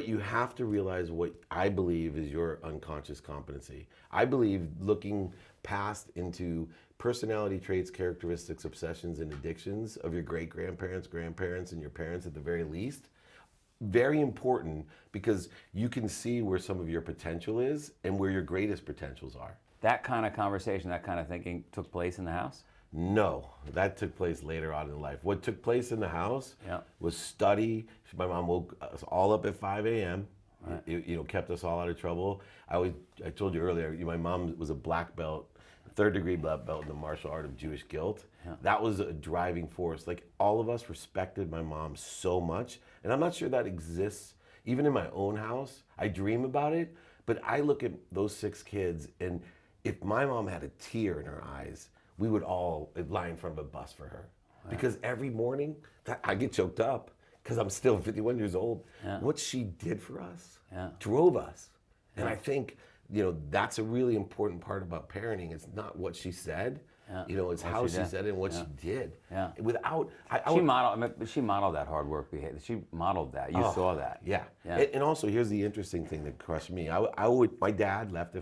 You have to realize what I believe is your unconscious competency. I believe looking past into personality traits, characteristics, obsessions, and addictions of your great-grandparents, grandparents, and your parents at the very least, very important, because you can see where some of your potential is and where your greatest potentials are. That kind of conversation, that kind of thinking took place in the house? No, that took place later on in life. What took place in the house was study. My mom woke us all up at 5 a.m. Right. Kept us all out of trouble. I told you earlier, my mom was a black belt, third-degree black belt in the martial art of Jewish guilt. Yeah. That was a driving force. Like, all of us respected my mom so much, and I'm not sure that exists even in my own house. I dream about it, but I look at those 6 kids, and if my mom had a tear in her eyes, we would all lie in front of a bus for her. Wow. Because every morning, I get choked up because I'm still 51 years old. Yeah. What she did for us drove us. Yeah. And I think, that's a really important part about parenting. It's not what she said, it's how she said it and what she did. Yeah. Without, she modeled that hard work behavior. She modeled that. You saw that. Yeah. And also, here's the interesting thing that crushed me. My dad left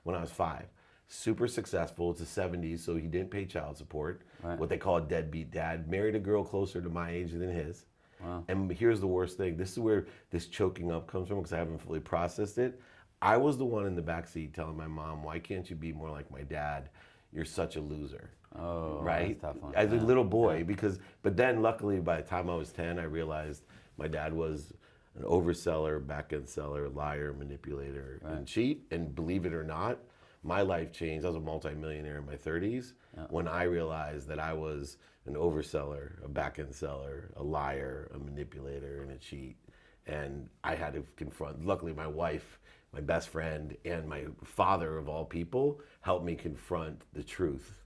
when I was 5. Super successful. It's the 70s, so he didn't pay child support. Right. What they call a deadbeat dad. Married a girl closer to my age than his. Wow. And here's the worst thing. This is where this choking up comes from, because I haven't fully processed it. I was the one in the backseat telling my mom, "Why can't you be more like my dad? You're such a loser." Oh, right? That's a tough one. As a little boy, but then luckily by the time I was 10, I realized my dad was an overseller, back-end seller, liar, manipulator, and cheat. And believe it or not, my life changed. I was a multimillionaire in my 30s when I realized that I was an overseller, a back-end seller, a liar, a manipulator, and a cheat. And I had to confront, luckily my wife, my best friend, and my father of all people helped me confront the truth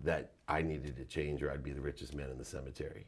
that I needed to change, or I'd be the richest man in the cemetery.